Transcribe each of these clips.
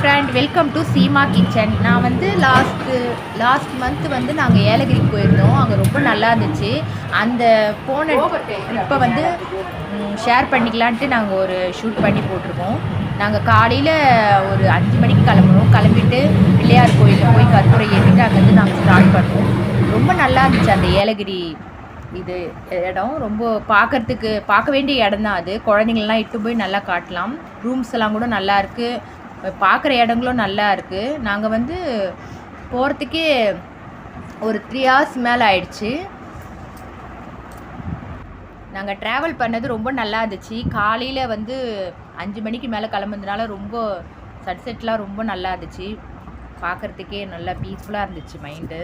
Friend, welcome to Seema kitchen. நான் வந்து last month வந்து நாங்கள் ஏலகிரிக்கு போயிருந்தோம். அங்கே ரொம்ப நல்லா இருந்துச்சு. அந்த போன இப்போ வந்து ஷேர் பண்ணிக்கலான்ட்டு நாங்கள் ஒரு ஷூட் பண்ணி போட்டிருக்கோம். நாங்கள் காலையில் ஒரு 5 மணிக்கு கிளம்பிட்டு பிள்ளையார் கோயிலில் போய் கற்பூரை ஏற்றிட்டு அங்கேருந்து நாங்கள் ஸ்டார்ட் பண்ணுவோம். ரொம்ப நல்லா இருந்துச்சு அந்த ஏலகிரி இடம். ரொம்ப பார்க்க வேண்டிய இடம் தான் அது. குழந்தைங்களெலாம் இட்டு போய் நல்லா காட்டலாம். ரூம்ஸ் எல்லாம் கூட நல்லா இருக்குது. பார்க்குற இடங்களும் நல்லா இருக்குது. நாங்கள் வந்து போகிறதுக்கே ஒரு 3 hours மேலே ஆயிடுச்சு. நாங்கள் ட்ராவல் பண்ணது ரொம்ப நல்லா இருந்துச்சு. காலையில் வந்து 5 மணிக்கு மேலே கிளம்புனதுனால ரொம்ப சன்செட்லாம் ரொம்ப நல்லா இருந்துச்சு. பார்க்குறதுக்கே நல்லா பீஸ்ஃபுல்லாக இருந்துச்சு மைண்டு.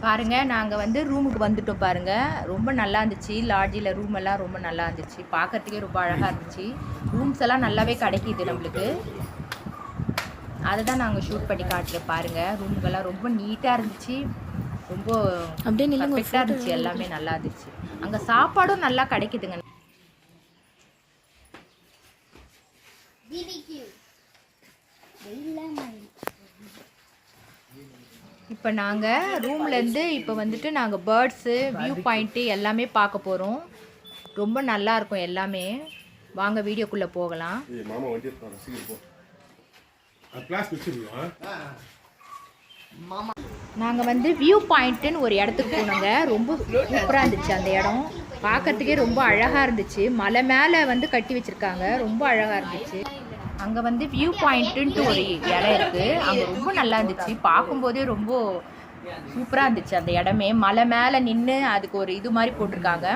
பாருங்கள், நாங்கள் வந்து ரூமுக்கு வந்துட்டோம். பாருங்கள், ரொம்ப நல்லா இருந்துச்சு. லாட்ஜில் ரூம் எல்லாம் ரொம்ப நல்லா இருந்துச்சு. பார்க்குறதுக்கே ரொம்ப அழகாக இருந்துச்சு. ரூம்ஸ் எல்லாம் நல்லாவே கிடைக்கிது நம்மளுக்கு. அதை தான் நாங்கள் ஷூட் பண்ணி காட்டுறோம். பாருங்கள், ரூமுக்கெல்லாம் ரொம்ப நீட்டாக இருந்துச்சு. ரொம்ப பெர்ஃபெக்டாக இருந்துச்சு. எல்லாமே நல்லா இருந்துச்சு. அங்கே சாப்பாடும் நல்லா கிடைக்குதுங்க. இப்போ நாங்கள் ரூம்லேருந்து இப்போ வந்துட்டு நாங்கள் பேர்ட்ஸு, வியூ பாயிண்ட்டு எல்லாமே பார்க்க போகிறோம். ரொம்ப நல்லா இருக்கும் எல்லாமே. வாங்க வீடியோக்குள்ளே போகலாம். நாங்கள் வந்து வியூ பாயிண்ட்டுன்னு ஒரு இடத்துக்கு போனோங்க. ரொம்ப சூப்பராக இருந்துச்சு அந்த இடம். பார்க்கறதுக்கே ரொம்ப அழகாக இருந்துச்சு. மலை மேலே வந்து கட்டி வச்சுருக்காங்க. ரொம்ப அழகாக இருந்துச்சு. அங்கே வந்து வியூ பாயிண்ட்டுன்ட்டு ஒரு இடம் இருக்குது. அங்கே ரொம்ப நல்லா இருந்துச்சு. பார்க்கும்போதே ரொம்ப சூப்பராக இருந்துச்சு அந்த இடமே. மலை மேலே நின்று அதுக்கு ஒரு இது மாதிரி போட்டிருக்காங்க.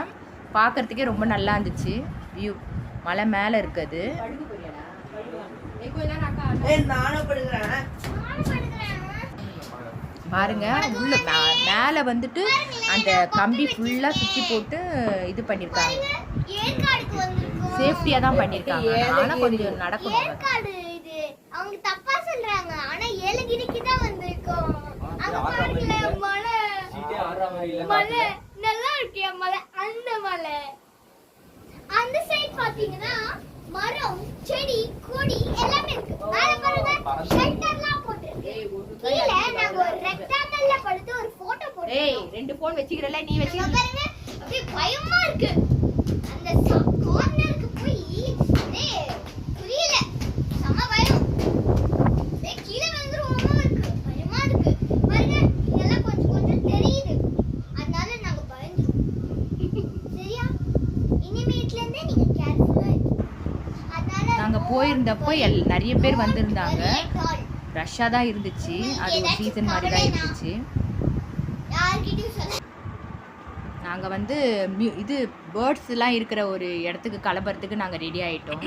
பார்க்குறதுக்கே ரொம்ப நல்லா இருந்துச்சு. வியூ மலை மேலே இருக்குது. பாருங்க, உள்ள மேலே வந்துட்டு அந்த கம்பி ஃபுல்லாக சுற்றி போட்டு இது பண்ணியிருக்காங்க. சேஃப்டியாக தான் பண்ணியிருக்காங்க. ஆனால் கொஞ்சம் நடக்கணும். அவங்க தப்பா சொல்றாங்க. ஆனா ஏலகிரிக்கு தான் வந்திருக்கோம். அங்க பாருங்க, மலை நல்லா இருக்கே. மலை அந்த மலை அந்த சைடு பாத்தீங்கன்னா மரம், செடி, கொடி எல்லாமே இருக்கு. மேல பாருங்க, ஷெல்டர்லாம் போட்டுருக்கு. கீழ நாங்க ஒரு ரெக்டாங்கிள்ல படுத்து ஒரு போட்டோ போட்டோம். ஏய், 2 போன் வெச்சிக்கிறல, நீ வெச்சிக்க. பாருங்க, அப்படியே பயமா இருக்கு. அந்த கார்னருக்கு போய் புரியல, சம பயம். கீழே வந்துருவோமோ இருக்கு, பயமா இருக்கு. பாருங்க, இதெல்லாம் கொஞ்சம் கொஞ்சம் தெரியுது. அதனால நாங்க பயந்துட்டோம். சரியா? இனிமேட்ல இருந்தே நீங்க கேர்ஃபுல்லா இருங்க. நாங்க போயிருந்தப்போ நிறைய பேர் வந்திருந்தாங்க. ரஷ்ஷாக தான் இருந்துச்சு. அது ஒரு சீசன் மாதிரி தான் இருந்துச்சு. நாங்கள் வந்து இது பேர்ட்ஸ் எல்லாம் இருக்கிற ஒரு இடத்துக்கு கிளம்புறதுக்கு நாங்கள் ரெடி ஆகிட்டோம்.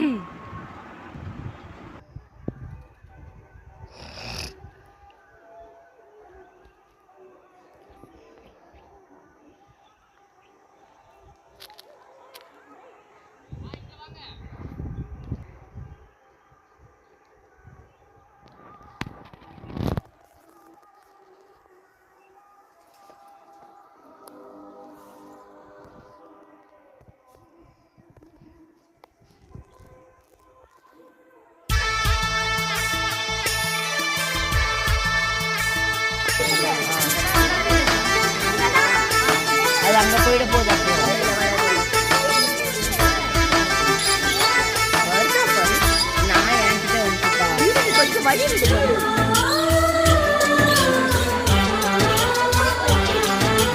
அது அங்கே போயிட போகுது. நான் என்கிட்ட வந்துட்டா கொஞ்சம் வழி இருக்கு.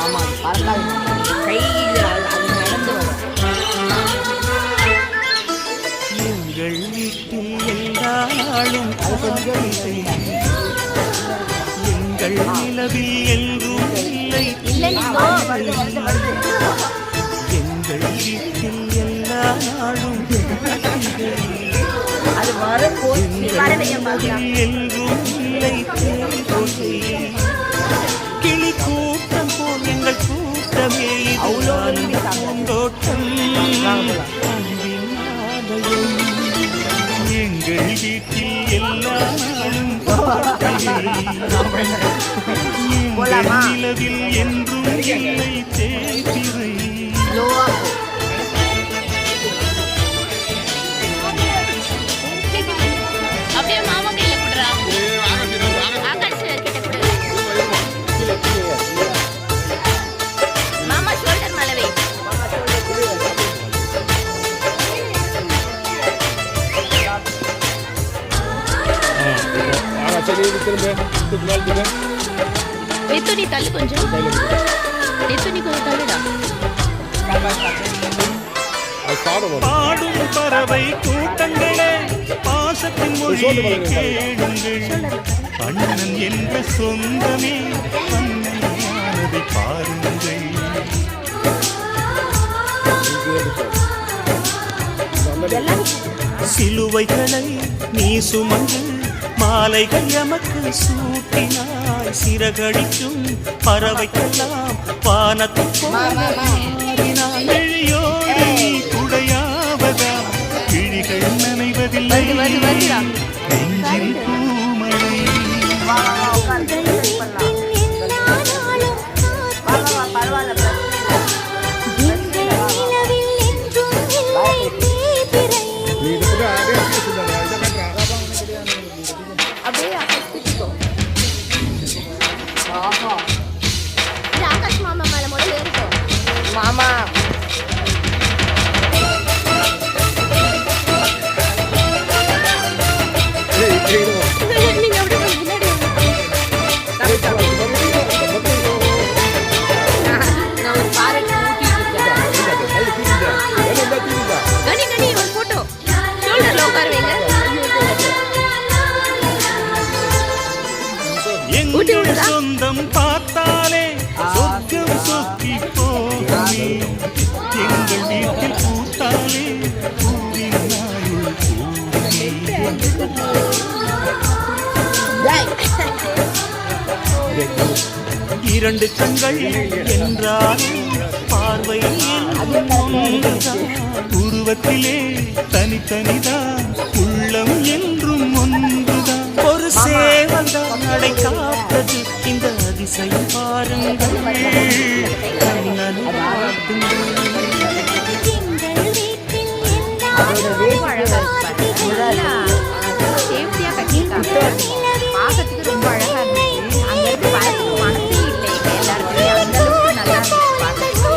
ஆமாம், பறக்காது. கையில் அது நடந்து வரும். எங்கள் வீட்டில் எல்லாரும் அது கொஞ்சம் எங்கள் நிலவில் என்றும் இல்லை. எங்கள் வீட்டில் எல்லா நாளும் அது வரும். என்றும் இல்லை. கிளி கூட்டம் போல் எங்கள் கூட்டமே பூந்தோட்டம். எங்கள் வீட்டில் எல்லா நாளும் நிலவில் என்றும் இல்லை தேய்திரை. எத்தனி தள்ளு கொஞ்சம் எத்தனி கொஞ்சம் தள்ளுடா. பாடும் பறவை கூட்டங்களே பாசத்தின் மொழியை கேளுங்கள். அண்ணன் என்ற சொந்தமே அன்னையானதை பாருங்கள். சிலுவைகளை நீ சுமந்து மாலைகள் எமக்கு சூட்டினாய். சிறகடிக்கும் பறவைக்கெல்லாம் வானத்தை போனாயோடு நீ குடையாவதா கிழிகள் நனைவதில்லை நெஞ்சில் பூமழை. ஆகாஷ் மாமா மேல முதல்ல ஏறிட்டோம். மாமா நீங்க அப்படியே முன்னாடி நான் ஒரு பாறைக்கு கனி கனி ஒரு போட்டோ ஷோல்டர்ல உட்காருவீங்க. எங்கள் சொந்தம் பார்த்தாலே சொர்க்கம் சொக்கி போகுமே. எங்கள் வீட்டில் பூத்தாலே பூவின் நாயுள் பூமே. இரண்டு கண்கள் என்றால் பார்வை ஒன்றுதான். உருவத்திலே தனித்தனிதான் உள்ளம் என்றும் ஒன்றுதான். ஒரு சேவல்தான் நடை காத்தது இந்த அதிசயம் பாருங்கள். கண்ணன் வாழ்த்துங்கள். சேஃப்டியா கட்டியிருக்காங்க. பார்க்கறதுக்கு ரொம்ப அழகா இருந்துச்சு. அங்க இருந்து பார்க்க மனசே இல்லை எல்லாருக்குமே. அந்த அளவுக்கு நல்லா இருந்துச்சு பார்க்கறதுக்கு.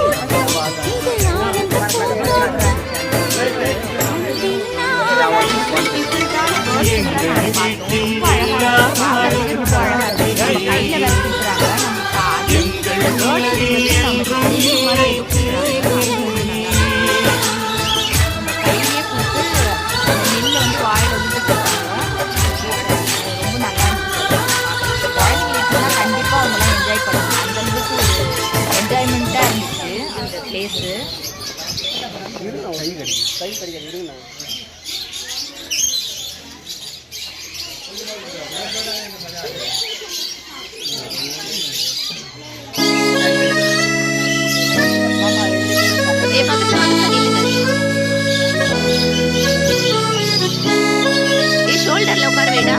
ஷோல்டர்ல உட்கார வேடா.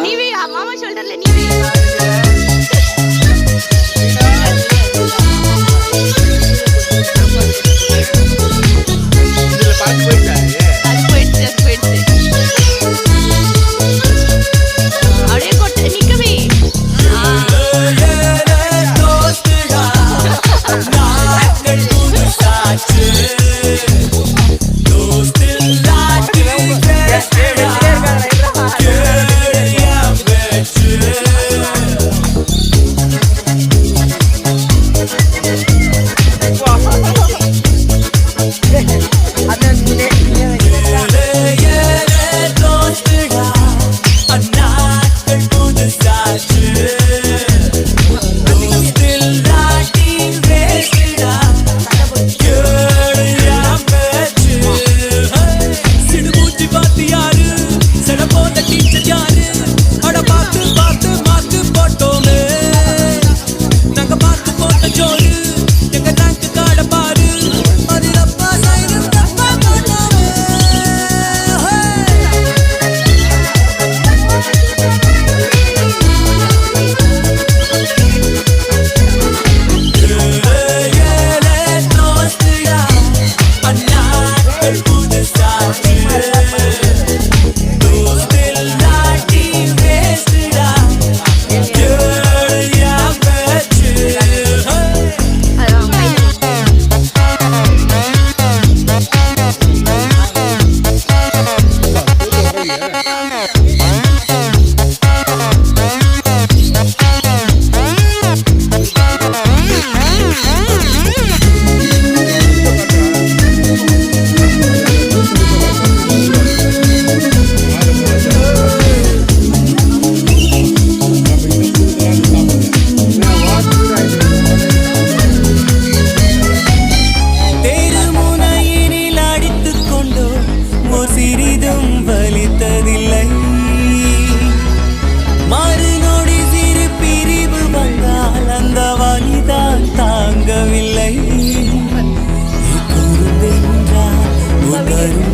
நீ மாமா ஷோல்டர்ல நீ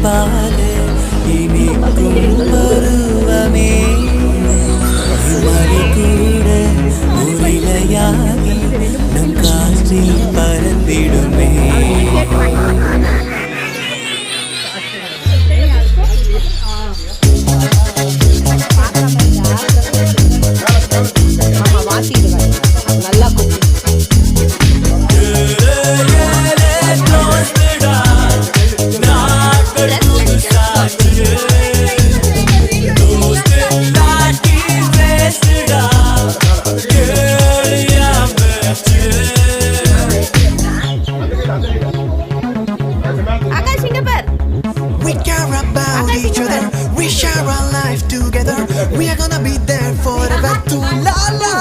அன்பாலே இனிக்கும் பருவமே மழை கூட உரிலையாகி நம் காற்றில் பறந்திடுமே நல்லா We care about each other, we share our life together. We are gonna be there forever too. La la.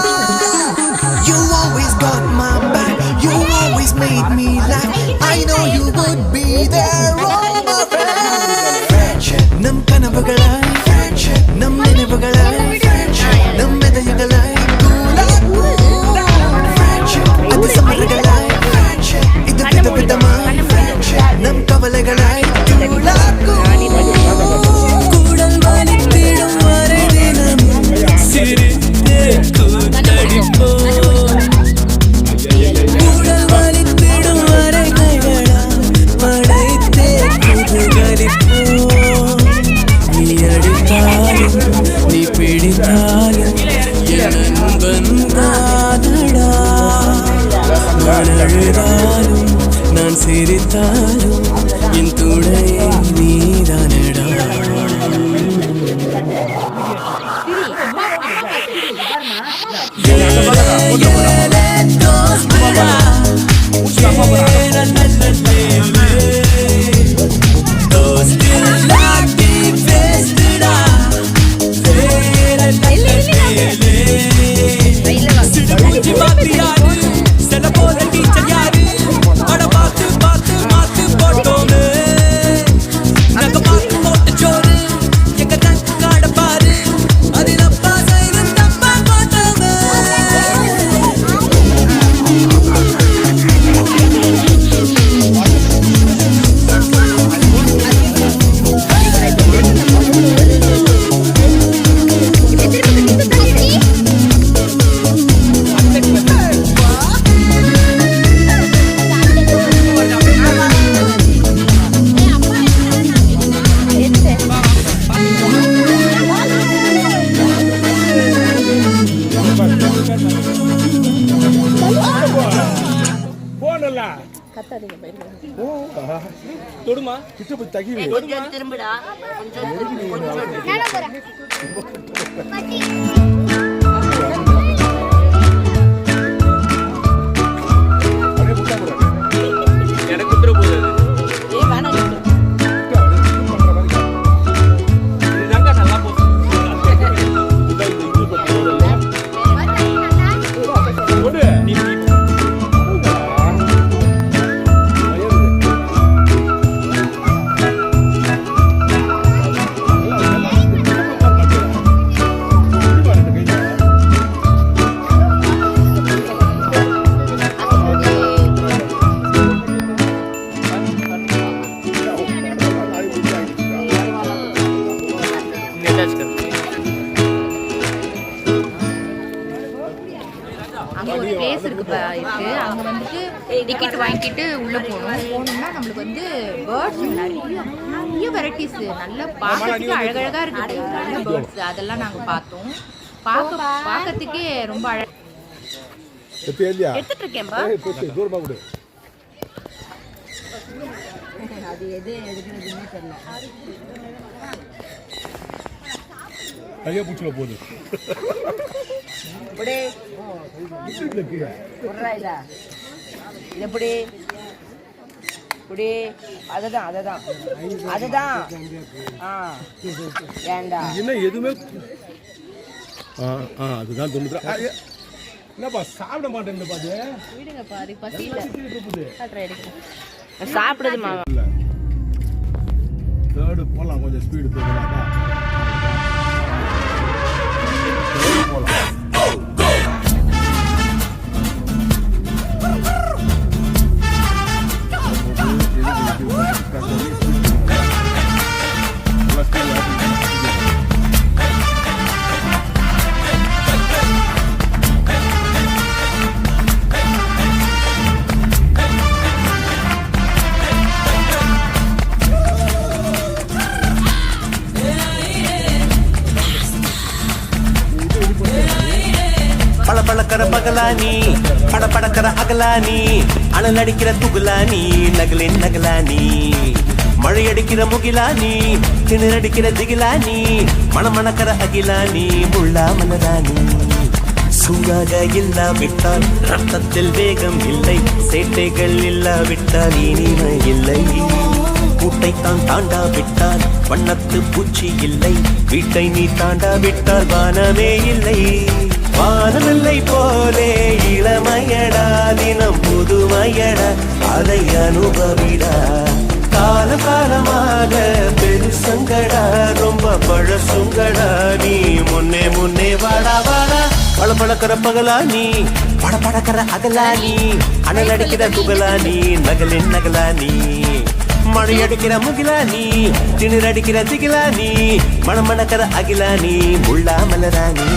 You always got my back, you always made me laugh. I know you would be there, oh my friend. Friendship, nam kanavugalai. Friendship, nam ninavugalai. Friendship, nam medayagalai. Friendship, adu samaragalai. Friendship, idu pida pidamai. Friendship, nam kavalagalai. கூடல் வலித்திடும் வரை தினமும் சிரித்தே கூத்தடிப்போம் கூடல் வலித்திடும் வரை கைகளால் படைத்தே குதூகலிப்போம் நீ அடித்தாலும் நீ பிடித்தாலும் என் வந்தாதடா நான் அழுதாலும் நான் சிரித்தாலும் என் துணையை நீதானடா தொடுமா கிட்ட போய் தகி கொஞ்சம் திரும்புடா எனக்கு குத்துற போகுது இதுதாங்க நல்லா போகுது நீ அங்கே ஒரு பிளேஸ் இருக்கு அங்கே வந்துட்டு டிக்கெட் வாங்கிட்டு உள்ளே போகணும்னா நம்மளுக்கு வந்து பேர்ட்ஸ் நிறைய வெரைட்டிஸ் நல்லா பார்க்கறதுக்கு அழகழகாக இருக்குது நல்ல பேர்ட்ஸ் அதெல்லாம் நாங்கள் பார்த்தோம் பார்க்கறதுக்கே ரொம்ப அழகாக எடுத்துட்டு இருக்கேன்பா அது எது எடுக்கிறதுன்னு தெரியல கையை பூச்சில போகுது எப்படி அதுதான் என்ன எதுவுமே அதுதான் தோணுது என்னப்பா சாப்பிட மாட்டேன் பாது விடுங்க பாரு பசியில சாப்பிடுது மாமா தேர்டு போலாம் கொஞ்சம் ஸ்பீடு போகலாமா போலாம் பகலானி படபடக்கிற அகலானி அனல் அடிக்கிற துகுலானி நகலின் நகலானி மழையடிக்கிற முகிலானி திணறடிக்கிற திகிலானி மணமணக்கிற அகிலானி முள்ளா மலரானி சூடாக இல்லாவிட்டால் ரத்தத்தில் வேகம் இல்லை சேட்டைகள் இல்லாவிட்டால் இனிமை இல்லை கூட்டைத்தான் தாண்டாவிட்டால் வண்ணத்து பூச்சி இல்லை வீட்டை நீ தாண்டாவிட்டால் வானமே இல்லை வானமில்லை போலே இளமையடா தினம் புதுமையடா அதை அனுபவிடா கால காலமாக பெருசங்கடா ரொம்ப பழசுங்கடா நீ முன்னே முன்னே வாடா வாடா பழப்பழக்கிற பகலானி படபடக்கிற அகலானி அனல் அடிக்கிற துகலானி நகலின் நகலானி மழையடிக்கிற முகிலானி திணறடிக்கிற திகிலானி மணமணக்கிற அகிலானி முள்ளா மலரானி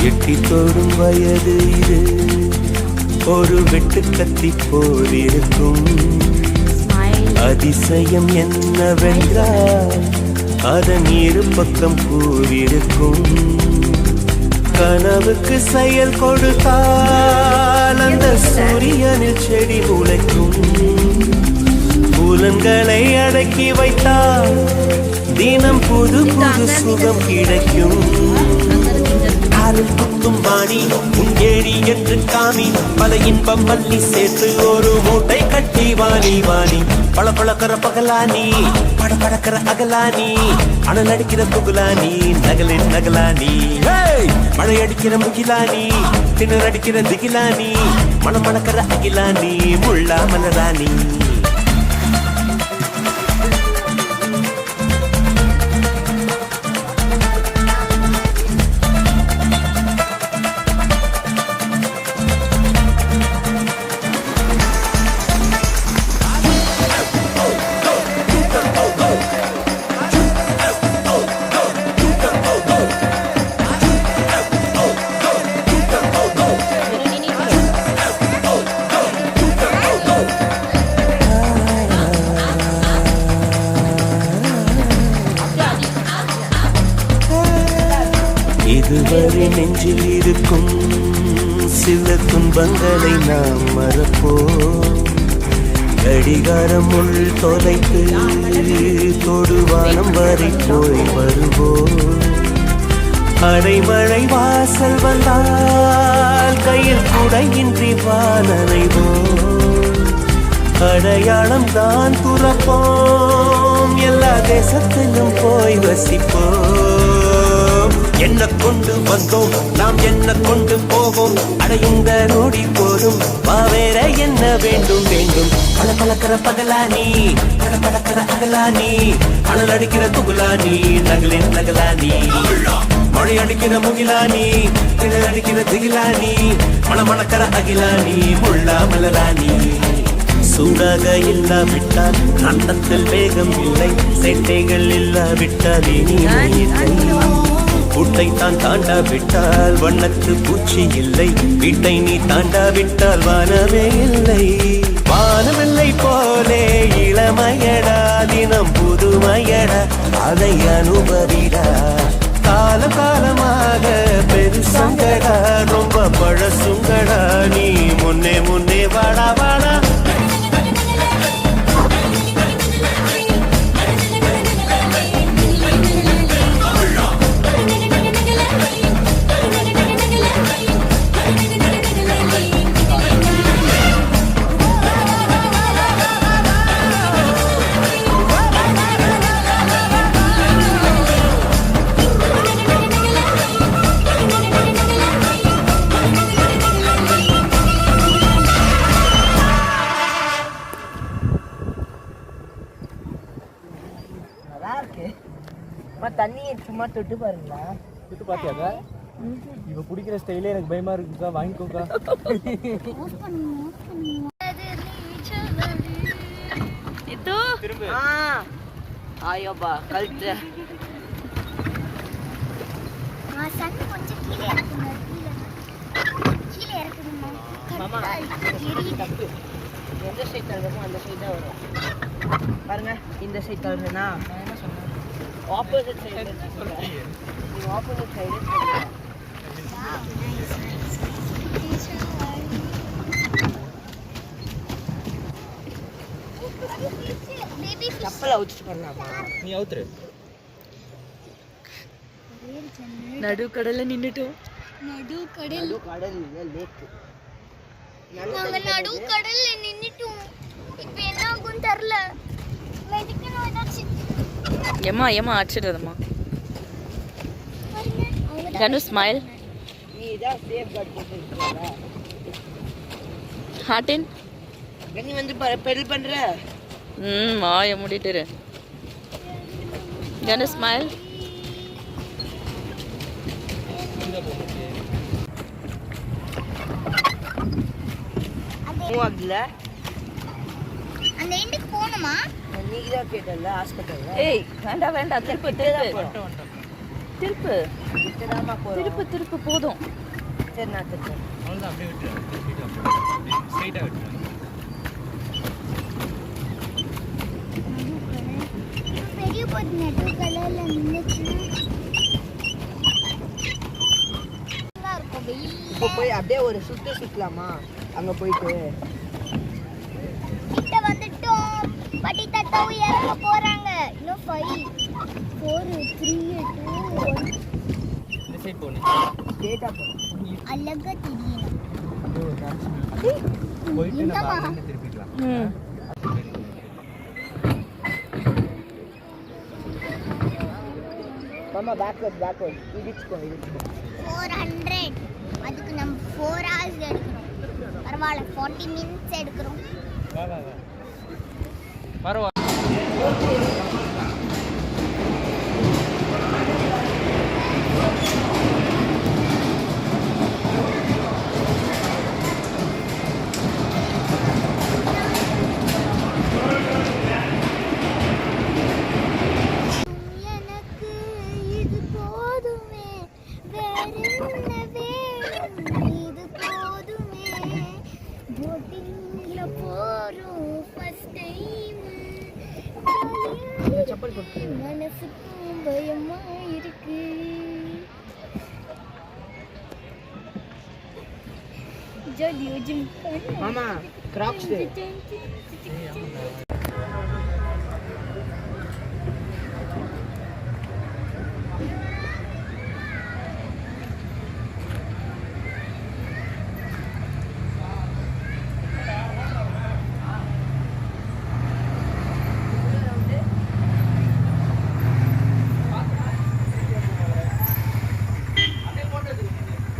எட்டி தோடும் வயது இது ஒரு வெட்டு கத்தி போலிருக்கும் அதிசயம் என்னவென்றால் அதன் இரு பக்கம் கூறியிருக்கும் கனவுக்கு செயல் கொடுத்தால் அந்த சூரியனில் செடி முளைக்கும் புலன்களை அடக்கி வைத்தால் தினம் புது புது சுகம் கிடைக்கும் குத்தும் வாணி உங்கேடி என்று காமி பல இன்பம் மல்லி சேர்த்து ஒரு மூட்டை கட்டி வாணி வாணி பழப்பழக்கிற பகலானி படபடக்கிற அகலானி அனல் அடிக்கிற துகுலானி நகலின் நகலானி மழை அடிக்கிற முகிலானி திணறடிக்கிற திகிலானி மணமணக்கிற அகிலானி முள்ளா மலரானி இதுவரை நெஞ்சில் இருக்கும் சில துன்பங்களை நாம் மறப்போம் கடிகாரம் உள் தொலைத்து தொடுவானம் வரை போய் வருவோம் அடைமழை வாசல் வந்தால் கையில் குடையின்றி வானனைவோம் அடையாளம் தான் துறப்போம் எல்லா தேசத்திலும் போய் வசிப்போம் என்ன கொண்டு வந்தோம் நாம் என்ன கொண்டு போவோம் அடையுங்க நோடி போதும் வேற என்ன வேண்டும் வேண்டும் பழப்பழக்கிற பகலானி படபடக்கிற அகலானி அனல் அடிக்கிற துகுலானி நகலின் நகலானி மழை அடிக்கிற முகிலானி திணறடிக்கிற அடிக்கிற திகிலானி மணமணக்கிற அகிலானி முள்ளா மலரானி சூடாக இல்லாவிட்டால் ரத்தத்தில் வேகம் இல்லை சேட்டைகள் இல்லாவிட்டால் இனிமை இல்லை கூட்டைத்தான் தாண்டாவிட்டால் வண்ணத்து பூச்சி இல்லை வீட்டை நீ தாண்டாவிட்டால் வானமே இல்லை வானமில்லை போலே இளமையடா தினம் புதுமையடா அதை அனுபவிடா கால காலமாக பெருசங்கடா ரொம்ப பழசுங்கடா நீ முன்னே முன்னே வாடா வாடா தண்ணியை சும்மா தொட்டு பாருங்களா தொட்டு பாத்தியாக்கா இவ குடிக்கிற ஸ்டைலே எனக்கு பயமா இருக்குக்கா வாங்கிக்கோக்கா ஆயோப்பா கழுத்து சன் கொஞ்சம் கீழே இறக்குங்க கீழே இறக்குதுமா மாமா தப்பு எந்த சைட் தள்ளுறமோ அந்த சைட் தான் வரும் பாருங்க இந்த சைட் தள்ளுறேன்னா நான் என்ன சொன்னேன் ஆப்போசிட் சைடு நீங்கள் ஆப்போசிட் சைடு செப்பலை அவுச்சிட்டு பண்ணலாமா நீ அவுத்துரு நடுக்கடல்ல நின்னுட்டோம். நடுக்கடல் கடல் லேக்கு நாங்க நடுக்கடல்ல நின்னுட்டோம். இப்போ என்ன ஆகும் தெரியல. வெடிக்கணும் ஏதாச்சும். ஏமா அடிச்சிடுறதுமா. Can you smile? நீ இதான் சேஃப் கார்டு போட்டுருக்கீங்களா ஹார்டின் நீ வந்து பெடல் பண்ற வாய மூடிட்டு. Can you smile? மூவாகல அந்த எண்டுக்கு போணுமா? நீ தான் கேட்டல ஹாஸ்பிட்டல்ல ஏய் வேண்டாம் திருப்பு கிட்டதாமா போறோம் திருப்பு போதும். சரி நான் திருப்பேன் அவ்வளோதான் அப்படியே விட்டுரு ஸ்ட்ரைட்டாக விட்டுரு பெரிய போது நடுக்கடல்ல நின்னுச்சுன்னா இருக்கும் வெயில். இப்போ போய் அப்படியே ஒரு சுற்றலாமா அங்க போயிட்டு கிட்ட வந்துட்டோம். பட்டி தட்டவும் இறங்க போறாங்க. இன்னும் 5 4 3 2 1 இந்த சைட் போகணும் ஸ்ட்ரெயிட்டா போகணும் அழகா தெரியணும். போயிட்டு எங்கம்மா? நம்ம திருப்பிக்கலாம் மாமா பேக்வர்ட் இடிச்சுக்கோ 400 அதுக்கு நம்ம 4 hours எடுக்கிறோம். பரவாயில்ல 40 minutes எடுக்கிறோம். வா பரவா எனக்கு இது போதுமே வேற என்ன வேணும் இது போதுமே போட்டிங்ல போறோம் ஃபர்ஸ்ட் டைம் செப்பல் போட்டு மனசுக்கும் பயமா இருக்கு ஜோதியோ ஜிம் மாமா கிராக்ஸ்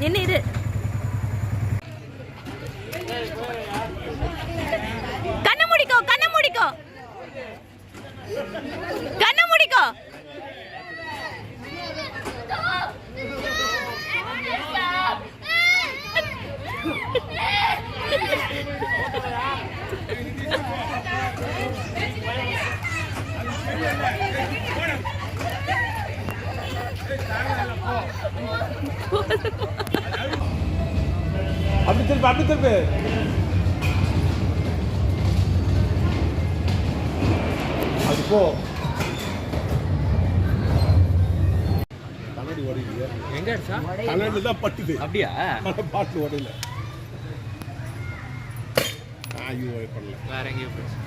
என்ன இது? கண்ணை மூடிக்கோ அப்படி திருப்பு அது போ. கண்ணாடி உடையுது. எங்க அடிச்சா கண்ணாடி தான் பட்டுது. அப்படியா பாட்டு உடையில. ஐயோ பண்ணல. வேற எங்கேயோ போச்சு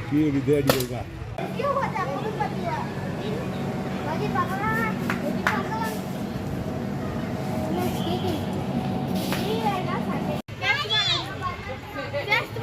கீழே தேடி இருக்கா. क्यों होता है मुझे पता है मुझे भगवान मैं स्केटिंग ये है ना संडे नेक्स्ट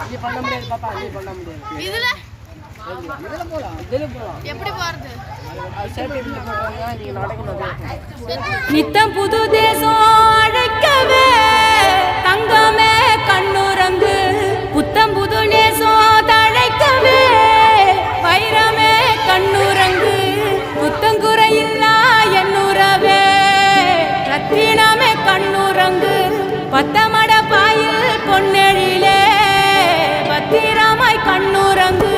இது பண்ண முடியாது பாப்பா இது பண்ண முடியாது இதுல எப்படி போறது? நீங்க நடக்கணும். நித்தம் புது தேசம் அழைக்கவே தங்கமே கண்ணுரங்கு புத்தம் புது நேசம் தழைக்கவே வைரமே கண்ணுரங்கு புத்தங்குறையில்லா என்னுறவே ரத்தினமே கண்ணுரங்கு பத்தமட பாயில் பொன்னெழிலே பத்திரமாய் கண்ணுரங்கு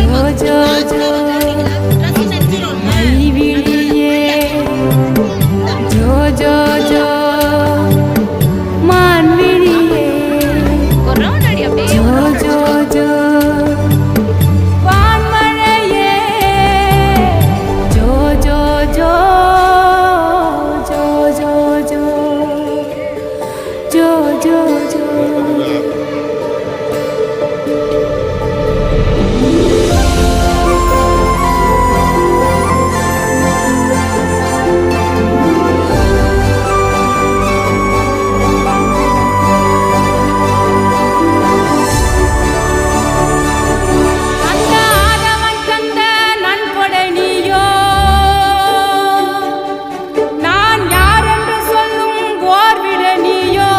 ஜோ ஜோ ஜோ மைவிழியே ஜோ ஜோ ஜோ மான்விழியே ஜோ ஜோ ஜோ வான்மழையே ஜோ ஜோ ஜோ ஜோ ஜோ ஜோ ஜோ ஜோ ஜோ அந்த ஆதவன் தந்த நன்கொடை நீயோ நான் யார் என்று சொல்லும் ஓர்விட நீயோ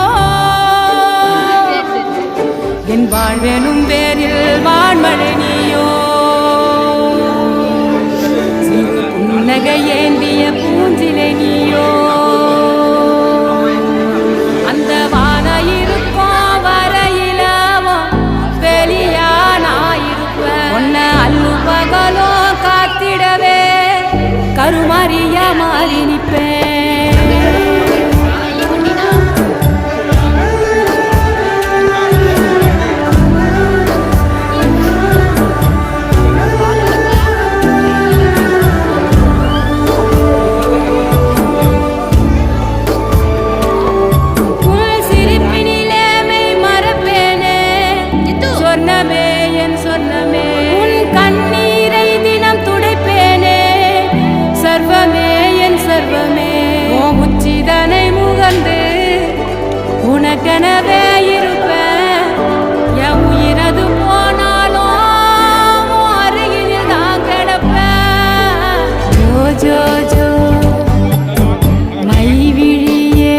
என் வாழ்வெனும் பேரில் வான்மழை நீயோ புன்னகை ஏந்திய பூஞ்சிலை நீயோ அந்த வான இருக்கும் வரையிலவோ வெளியா நான் இருப்பேன் உன்னை அல்லு பகலோ காத்திடவே கருமாரியா மாறி நிற்பேன் உன் சிரிப்பினிலே மெய் மறப்பேனே சொர்ணமே என் சொர்ணமே உன் கண்ணீரை தினம் துடைப்பேனே சர்வமே என் சர்வமே உன் உச்சிதனை முகந்து உனக்கெனவே இருப்பேன் என் உயிரது போனாலும் உன் அருகில் தான் கிடப்பேன் ஜோ ஜோ ஜோ மைவிழியே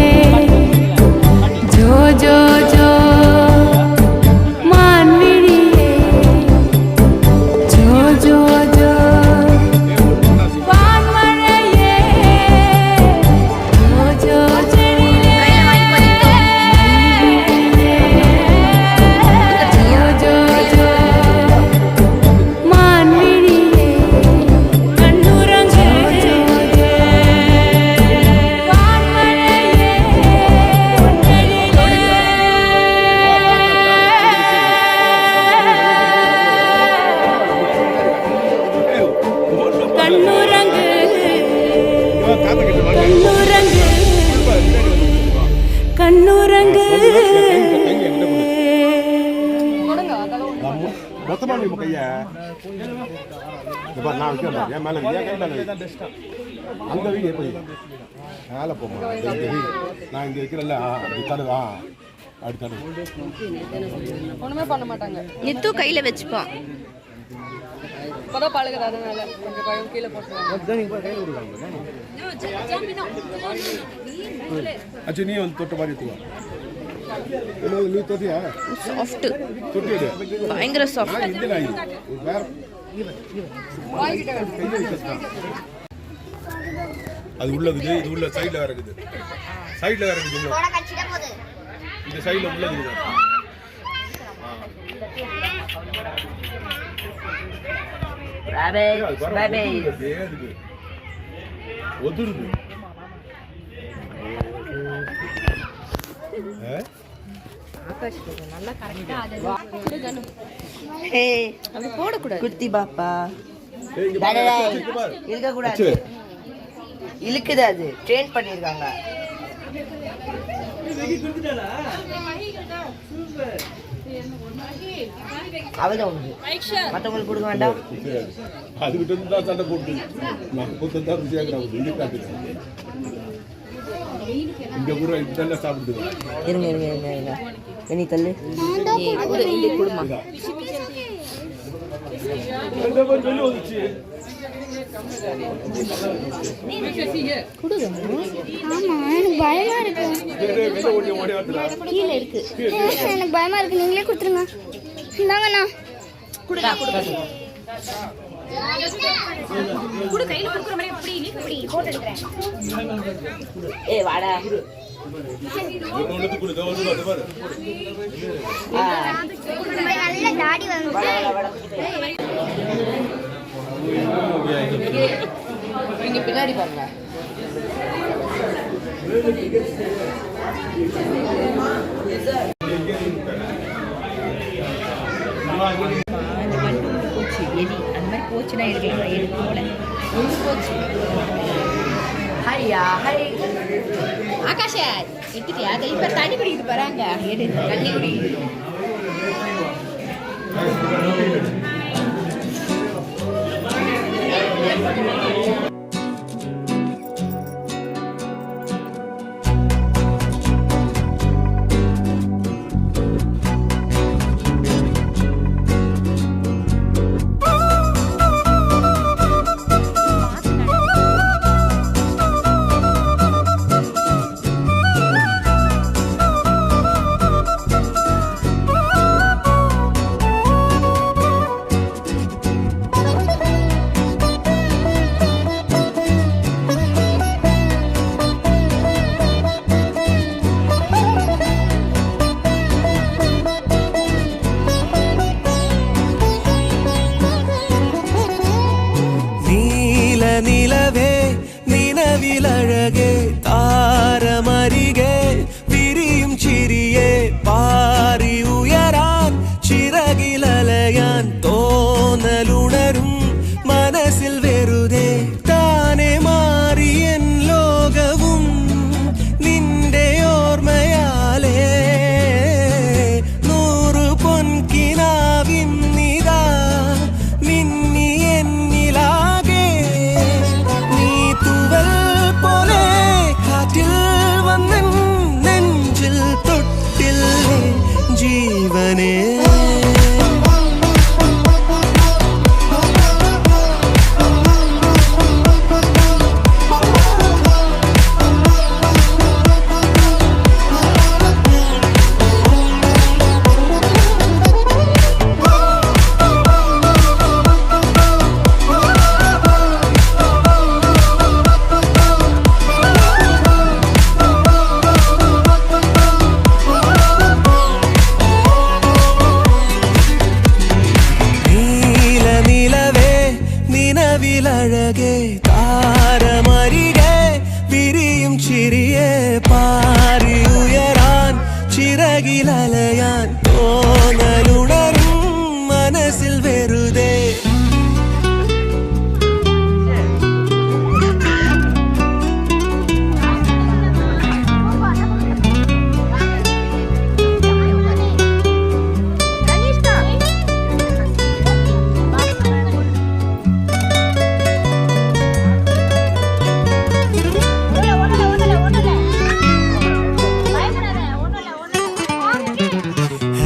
ஜோ ஜோ ஜோ மான்விழியே ஜோ ஜோ ஜோ வான்மழையே ஜோ ஜோ செடியிலே மைவிழியே ஜோ ஜோ ஜோ மான்விழியே கண்ணுரங்கு வான்மழையே கண்ணுரங்கு கண்ணுரங்கு கண்ணுரங்கு மொத்தமா நம்ம கைய நான் வைக்கிறேன் என் மேல என் கை மேல அந்த வீடு எப்படி மேலே போமா நான் இங்க வைக்கிறேன்ல அப்படி தருவா அப்படி தரு ஒண்ணுமே பண்ண மாட்டாங்க. நித்து கையில வச்சுப்பான் இப்பதான் பழகுது, அதனால கொஞ்சம் பழம் கீழே போட்டுருவாங்க. அச்சு நீ வந்து தொட்ட மாதிரி தூவா நீ தொட்டியா சாஃப்ட் தொட்டிடு பயங்கர சாஃப்ட் இந்த நாய் வேற அது உள்ளது இது உள்ள சைடுல வேற இருக்குது சைடுல வேற இருக்குது இந்த சைடுல உள்ளது இருக்குது ஒதுருது அப்படி போடக்கூடாது. குட்டி பாப்பா இருக்க கூடாது, இழுக்குது, அது ட்ரெயின் பண்ணிருக்காங்க. அவதான் உண்டு, மற்றவங்களுக்கு கொடுக்க வேண்டாம். அதுகிட்ட இருந்து தான் சண்டை போட்டு நான் பொத்தான் ருசியாக்குறாங்க இது காட்டுறேன். இங்க கூட இதெல்லாம் சாப்பிடுது. இருங்க இருங்க இருங்க இருங்க, வெனி தள்ளு. ஆமா எனக்கு பயமா இருக்கு கீழே இருக்கு. எனக்கு பயமா இருக்கு நீங்களே கொடுத்துருங்க இந்தாங்கண்ணா குடு கையில குடுக்குற மாதிரி அப்படி நீ இப்படி போட்டு எடுக்கிறேன். ஏய் வாடா நல்ல தாடி வந்து இங்க பின்னாடி பாருங்க. இந்த வண்டு போச்சு எலி அந்த மாதிரி போச்சுன்னா எடுக்கலாம். எலி போல ஒன்று போச்சு. ஹரியா ஹரி ஆகாஷா எடுத்துட்டியா? அதை இப்போ தண்ணி குடிக்கிட்டு போகிறாங்க. எடு தண்ணி குடி. நிலவே நினவில் அழகே தாரமரிகே விரியும் சிறியே பாரி உயரான் சிறகில் அலையான் தோணலுணரும் மனசில் வெறுதே தானே மாறி என் லோகവും നിന്റെ ഓർമ്മയാലേ നൂറു പൊൻകിനാവിന്നിതാ മിന്നി എന്നിലാകെ നീ തൂവൽ പോലെ കാറ്റിൽ വന്നെൻ നെഞ്ചിൽ തൊട്ടില്ലേ ജീവനേ നിലവിലഴകേ താരമരികെ വിരിയും ചിരിയെ പാറി ഉയരാൻ ചിറകിലലയാൻ തോന്നലുണരും മനസ്സിൽ വെറുതെ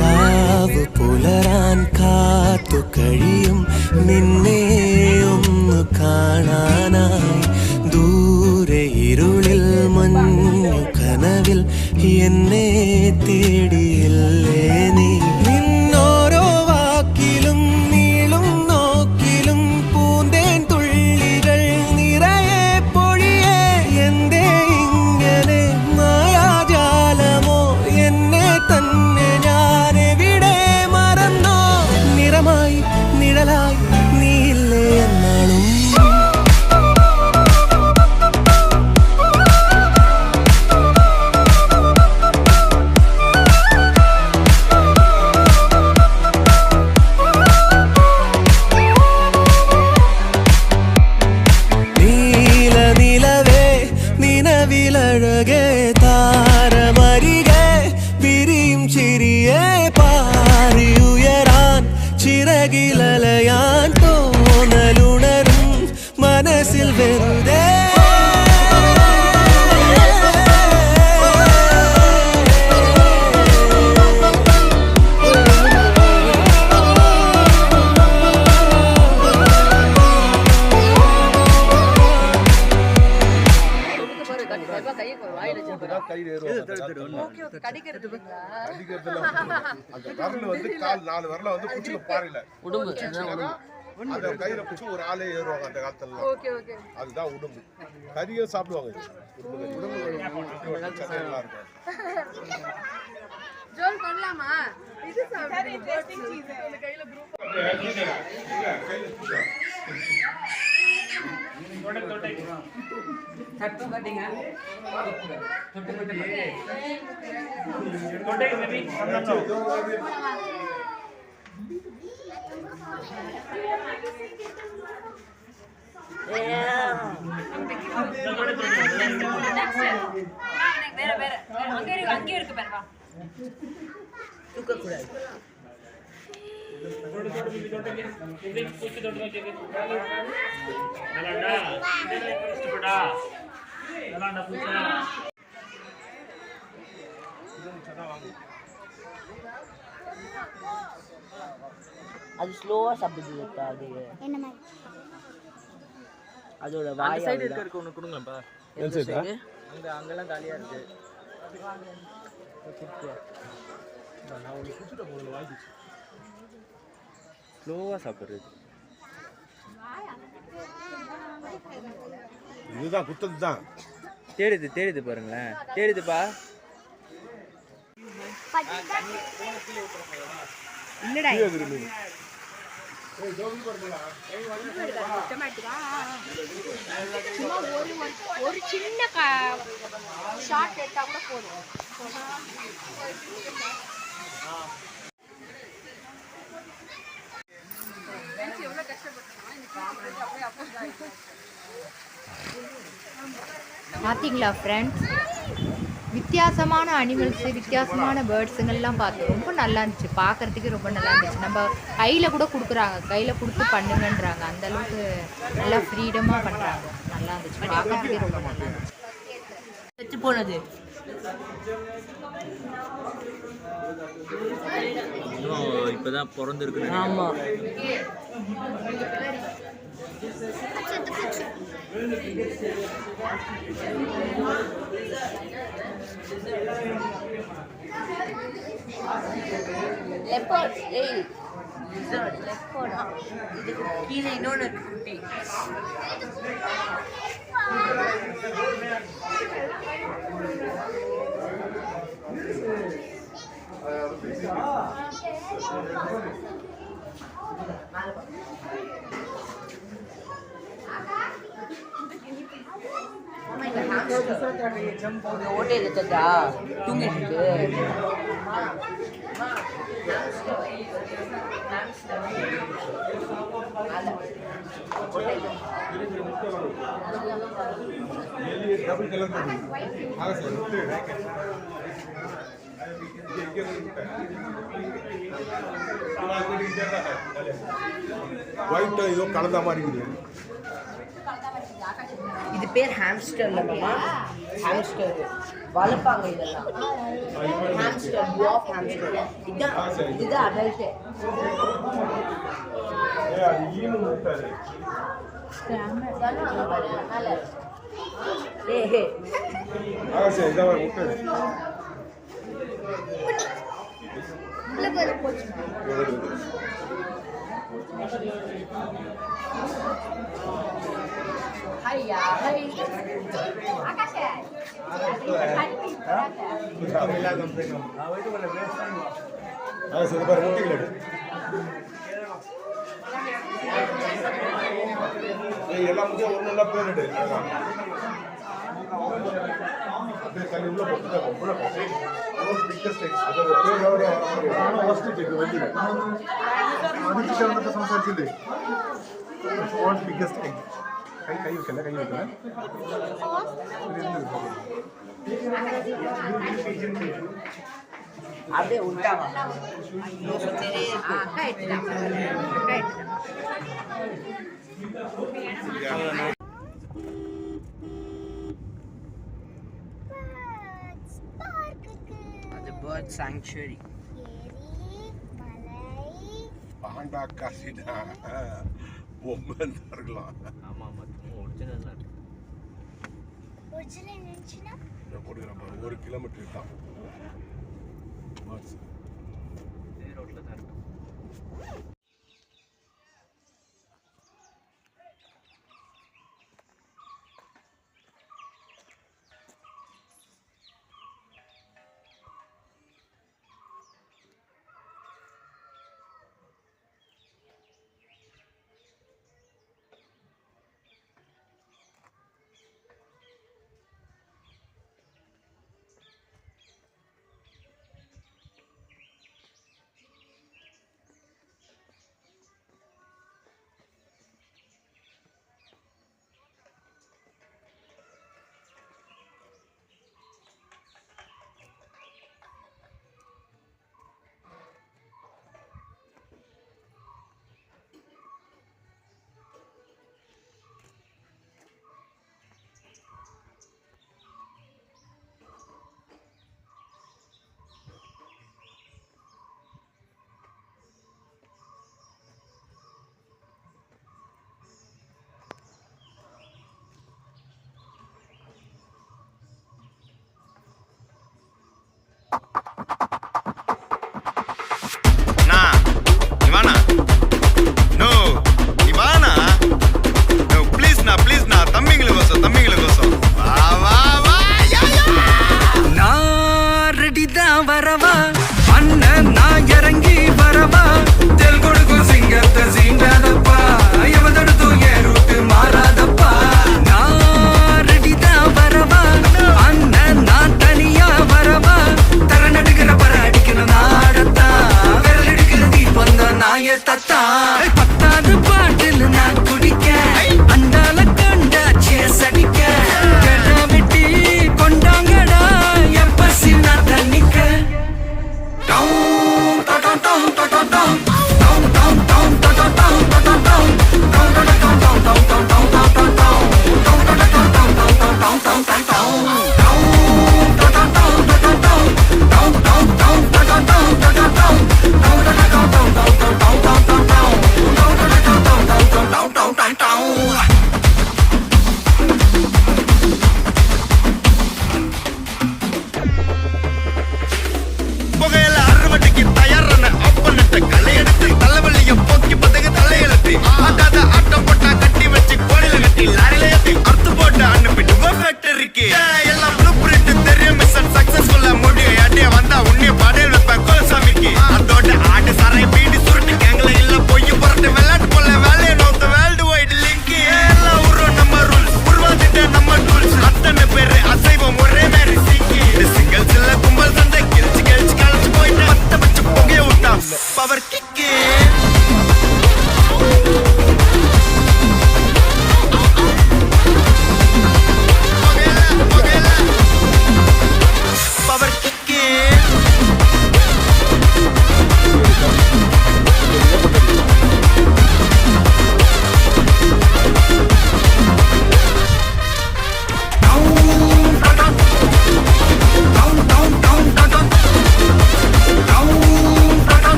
രാവ് പുലരാൻ കാത്തു കഴിയും നിന്നെ ഒന്ന് കാണാനായി ദൂരെ ഇരുളിൽ മഞ്ഞു കനവിൽ എന്നെ തേടിയില്ലേ നീ നിന്നോരോ വാക്കിലും നീളും നോക്കിലും പൂന്തേൻ തുള്ളികൾ നിറയെ പൊഴിയെ എന്തേ ഇങ്ങനെ മായാജാലമോ എന്നെ തന്നെ ഞാനെവിടെ മറന്നോ നിറമായി നിഴലായി നീയില്ലേ എന്നാളും നിലവേ നിനവിലഴകേ താരമരികെ വിരിയും ചിരിയെ പാറി ഉയരാൻ ചിറകിലലയാൻ തോന്നലുണരും മനസ്സിൽ വെറുതെ கையை வாயில இப்பதான் கையில் ஏறுவாங்க. ஓகே கடிக்கிறது அடிக்கிறதுல அந்த விரல் வந்து கால் 4 விரல வந்து குச்சில பாறையில உடம்பு அந்த கையில பிடிச்சி ஒரு ஆளே ஏறுவாங்க அந்த காலத்துல. ஓகே ஓகே அதுதான் உடம்பு. கறியும் சாப்பிடுவாங்க. உடம்பு நல்லா இருக்கும். ஜோல் பண்ணலாமா? இது சாப்பிடு டேஸ்டிங் சீஸ் அந்த கையில குரூப் தட்டு கட்டிங்க தொட்டு பேபி வேற அங்கே இருக்கு பாருங்க தூக்கக்கூடாது அது ஸ்லோவா சாப்பிடுது அது என்ன மாதிரி அதோட அந்த வாய் சைடு இருக்க ஒன்று கொடுங்களேன்ப்பா. எந்த சைடு அங்கெல்லாம் காலியாக இருக்கு. நான் ஒன்று குடிச்சிட்ட போதும் வாங்கிச்சு. ஸ்லோவாக சாப்பிட்றது. இதுதான் குத்தது தான். தேடுது பாருங்களேன். தேடுதுப்பா. இல்லடா சும்மா ஒரு சின்ன ஷார்ட் எடுத்தா கூட போதும். பார்த்தீங்களா ஃப்ரெண்ட்ஸ், வித்தியாசமான அனிமல்ஸு வித்தியாசமான பேர்ட்ஸுங்கள்லாம் பார்த்தோம். ரொம்ப நல்லா இருந்துச்சு, பார்க்குறதுக்கு ரொம்ப நல்லா இருந்துச்சு. நம்ம கையில் கூட கொடுக்குறாங்க, கையில் கொடுத்து பண்ணுங்கன்றாங்க. அந்தளவுக்கு நல்லா ஃப்ரீடமாக பண்ணுறாங்க. நல்லா இருந்துச்சு, பார்க்குறதுக்கே ரொம்ப நல்லா இருந்துச்சு. செத்து போனது இன்னும் இப்போதான் பிறந்திருக்கு. ஆமாம் லெப்பர்ட். ஏய் லிசர்ட் லெப்பர்டா. இதுக்கு கீழே இன்னொன்று குட்டி. ஓட்டையில் தட்டா தூங்கிட்டு இருக்கு. டபுள் கலர் ஒயிட் ஏதோ கலந்த மாதிரி இருக்குது. இது பேர் ஹாம்ஸ்டர் இல்லைம்மா, ஹாம்ஸ்டர் வளர்ப்பாங்க இதெல்லாம். ஹாம்ஸ்டர் டுவார்ஃப் ஹாம்ஸ்டர் இதுதான் அடல்ட்டு. அது ஈனு முட்டாது. ஏஹே சரி இதை முட்டாது. ஐயா சரி பாரு முட்டிகள் எல்லாம் முடிஞ்ச ஒன்று நல்லா பேரிடு அப்படியே தண்ணி உள்ள போட்டு ಸಂಸಾರಿಸಿದ್ದೆ ವರ್ಲ್ಡ್ ಬಿಗ್ಗೆಸ್ಟ್ ಎಗ್ ಕೈ வைக்கல அப்படியே விட்டாங்க. அது பேர்ட் சாங்சுவரி. பாண்டா காசிடா பொம்மை இருக்கலாம். ஆமாம், ஒரிஜினல் பிரச்சனை இருந்துச்சுன்னா போட்டுக்கிறேன் பாரு 1 கிலோமீட்டர் தான் ரோட்டில் தான் இருக்கும்.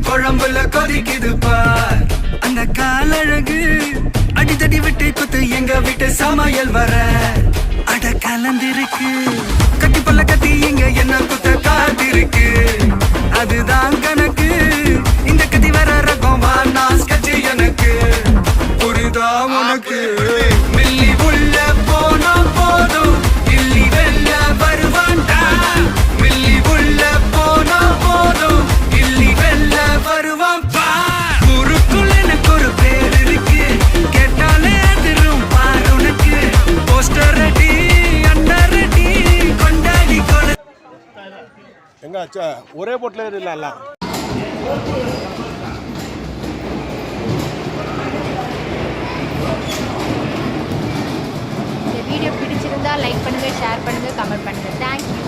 குழம்புல கொதிக்குது பார் அந்த காலழகு அடித்தடி விட்டு குத்து எங்க வீட்டு சமையல் வர அட கலந்திருக்கு கட்டி பல்ல கத்தி இங்க என்ன குத்த காத்திருக்கு அதுதான் கணக்கு இந்த கத்தி வர ரகம் வானாஸ் கட்சி எனக்கு புரிதா உனக்கு மில்லி உள்ள போனா போதும் இல்லி வெல்ல வருவான்டா மில்லி உள்ள போனா போதும் இல்லி வெல்ல வருவான் பார் ஊருக்குள்ள எனக்கு ஒரு பேர் இருக்கு கேட்டாலே அதிரும் பார் உனக்கு போஸ்டர் ரெடி அண்டர் ரெடி கொண்டாடி கொலை எங்க ஆச்சா ஒரே போட்ல இல்ல இந்த வீடியோ பிடிச்சிருந்தா லைக் பண்ணுங்க, ஷேர் பண்ணுங்க, கமெண்ட் பண்ணுங்க. தேங்க்யூ.